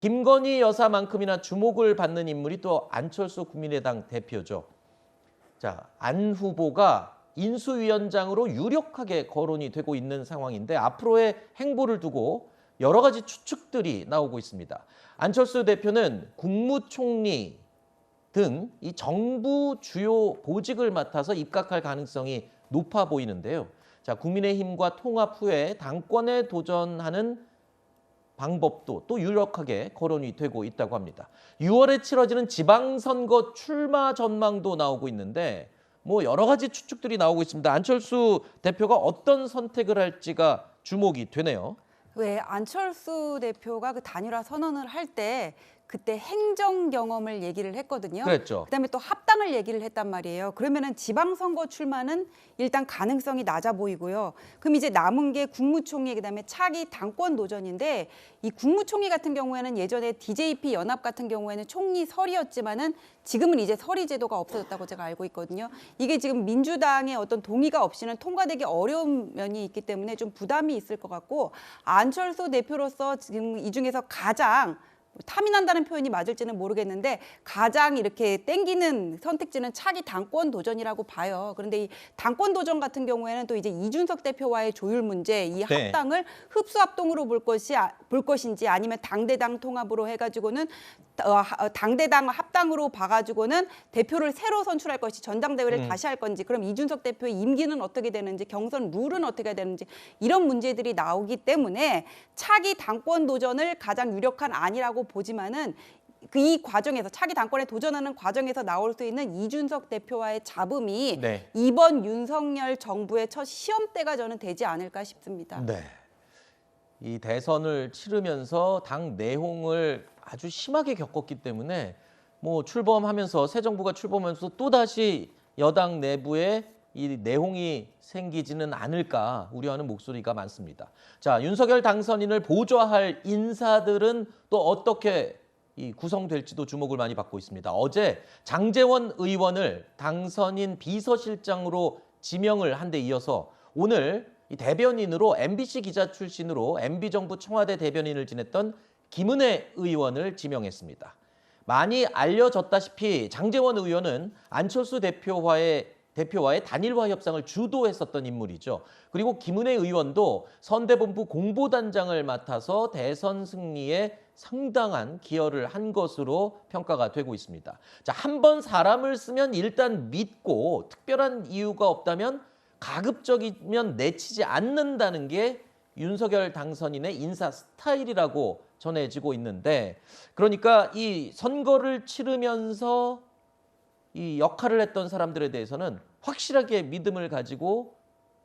김건희 여사만큼이나 주목을 받는 인물이 또 안철수 국민의당 대표죠. 자, 안 후보가 인수위원장으로 유력하게 거론이 되고 있는 상황인데 앞으로의 행보를 두고 여러 가지 추측들이 나오고 있습니다. 안철수 대표는 국무총리 등 이 정부 주요 보직을 맡아서 입각할 가능성이 높아 보이는데요. 자, 국민의힘과 통합 후에 당권에 도전하는 방법도 또 유력하게 거론이 되고 있다고 합니다. 6월에 치러지는 지방선거 출마 전망도 나오고 있는데 뭐 여러 가지 추측들이 나오고 있습니다. 안철수 대표가 어떤 선택을 할지가 주목이 되네요. 왜 안철수 대표가 그 단일화 선언을 할 때 그때 행정 경험을 얘기를 했거든요. 그랬죠. 그다음에 또 합당을 얘기를 했단 말이에요. 그러면은 지방선거 출마는 일단 가능성이 낮아 보이고요. 그럼 이제 남은 게 국무총리 그다음에 차기 당권 도전인데 이 국무총리 같은 경우에는 예전에 DJP 연합 같은 경우에는 총리설이었지만은 지금은 이제 설의 제도가 없어졌다고 제가 알고 있거든요. 이게 지금 민주당의 어떤 동의가 없이는 통과되기 어려운 면이 있기 때문에 좀 부담이 있을 것 같고 안철수 대표로서 지금 이 중에서 가장 탐이 난다는 표현이 맞을지는 모르겠는데 가장 이렇게 땡기는 선택지는 차기 당권 도전이라고 봐요. 그런데 이 당권 도전 같은 경우에는 또 이제 이준석 대표와의 조율 문제, 이 합당을 흡수 합동으로 볼 것인지 아니면 당대당 통합으로 해가지고는 당대당 합당으로 봐가지고는 대표를 새로 선출할 것이 전당대회를 다시 할 건지 그럼 이준석 대표의 임기는 어떻게 되는지 경선 룰은 어떻게 되는지 이런 문제들이 나오기 때문에 차기 당권 도전을 가장 유력한 안이라고 보지만은 이 과정에서 차기 당권에 도전하는 과정에서 나올 수 있는 이준석 대표와의 잡음이 이번 윤석열 정부의 첫 시험대가 저는 되지 않을까 싶습니다. 네. 이 대선을 치르면서 당 내홍을 아주 심하게 겪었기 때문에 뭐 출범하면서 새 정부가 출범하면서 또다시 여당 내부에 이 내홍이 생기지는 않을까 우려하는 목소리가 많습니다. 자, 윤석열 당선인을 보좌할 인사들은 또 어떻게 구성될지도 주목을 많이 받고 있습니다. 어제 장제원 의원을 당선인 비서실장으로 지명을 한 데 이어서 오늘 이 대변인으로 MBC 기자 출신으로 MB정부 청와대 대변인을 지냈던 김은혜 의원을 지명했습니다. 많이 알려졌다시피 장제원 의원은 안철수 대표와의 단일화 협상을 주도했었던 인물이죠. 그리고 김은혜 의원도 선대본부 공보단장을 맡아서 대선 승리에 상당한 기여를 한 것으로 평가가 되고 있습니다. 자, 한 번 사람을 쓰면 일단 믿고 특별한 이유가 없다면 가급적이면 내치지 않는다는 게 윤석열 당선인의 인사 스타일이라고 전해지고 있는데 그러니까 이 선거를 치르면서 이 역할을 했던 사람들에 대해서는 확실하게 믿음을 가지고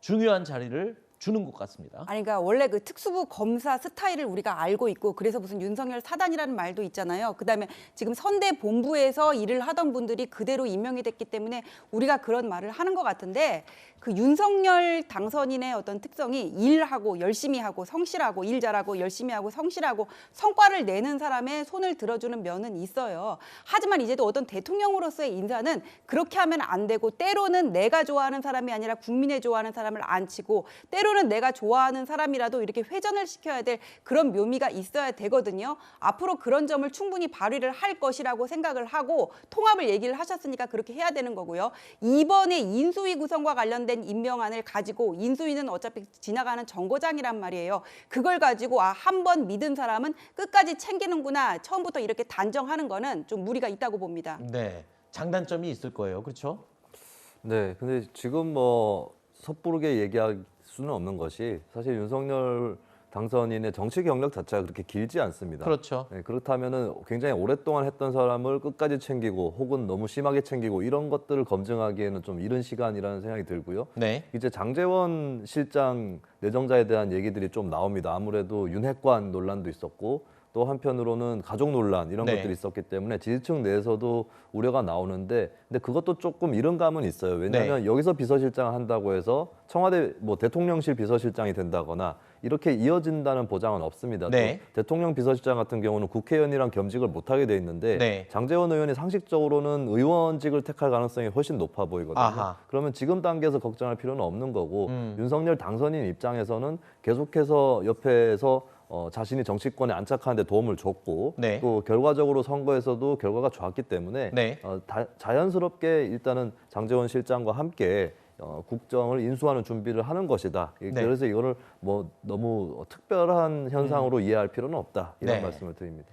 중요한 자리를 주는 것 같습니다. 아니 그러니까 원래 그 특수부 검사 스타일을 우리가 알고 있고 그래서 무슨 윤석열 사단이라는 말도 있잖아요. 그다음에 지금 선대 본부에서 일을 하던 분들이 그대로 임명이 됐기 때문에 우리가 그런 말을 하는 것 같은데 그 윤석열 당선인의 어떤 특성이 일하고 열심히 하고 성실하고 일 잘하고 열심히 하고 성실하고 성과를 내는 사람의 손을 들어주는 면은 있어요. 하지만 이제도 어떤 대통령으로서의 인사는 그렇게 하면 안 되고 때로는 내가 좋아하는 사람이 아니라 국민의 좋아하는 사람을 앉히고 때로는 내가 좋아하는 사람이라도 이렇게 회전을 시켜야 될 그런 묘미가 있어야 되거든요. 앞으로 그런 점을 충분히 발휘를 할 것이라고 생각을 하고 통합을 얘기를 하셨으니까 그렇게 해야 되는 거고요. 이번에 인수위 구성과 관련된 임명안을 가지고 인수위는 어차피 지나가는 정거장이란 말이에요. 그걸 가지고 한 번 믿은 사람은 끝까지 챙기는구나. 처음부터 이렇게 단정하는 거는 좀 무리가 있다고 봅니다. 네, 장단점이 있을 거예요. 그렇죠? 네, 근데 지금 뭐 섣부르게 얘기할 수는 없는 것이 사실 윤석열 당선인의 정치 경력 자체가 그렇게 길지 않습니다. 그렇죠. 네, 그렇다면은 굉장히 오랫동안 했던 사람을 끝까지 챙기고 혹은 너무 심하게 챙기고 이런 것들을 검증하기에는 좀 이른 시간이라는 생각이 들고요. 네. 이제 장제원 실장 내정자에 대한 얘기들이 좀 나옵니다. 아무래도 윤핵관 논란도 있었고 또 한편으로는 가족 논란 이런 것들이 있었기 때문에 지지층 내에서도 우려가 나오는데 근데 그것도 조금 이른 감은 있어요. 왜냐하면 여기서 비서실장을 한다고 해서 청와대 뭐 대통령실 비서실장이 된다거나 이렇게 이어진다는 보장은 없습니다. 또 대통령 비서실장 같은 경우는 국회의원이랑 겸직을 못하게 돼 있는데 장제원 의원이 상식적으로는 의원직을 택할 가능성이 훨씬 높아 보이거든요. 그러면 지금 단계에서 걱정할 필요는 없는 거고 윤석열 당선인 입장에서는 계속해서 옆에서 자신이 정치권에 안착하는 데 도움을 줬고 네. 또 결과적으로 선거에서도 결과가 좋았기 때문에 네. 자연스럽게 일단은 장제원 실장과 함께 국정을 인수하는 준비를 하는 것이다. 네. 그래서 이거를 뭐 너무 특별한 현상으로 이해할 필요는 없다. 이런 네. 말씀을 드립니다.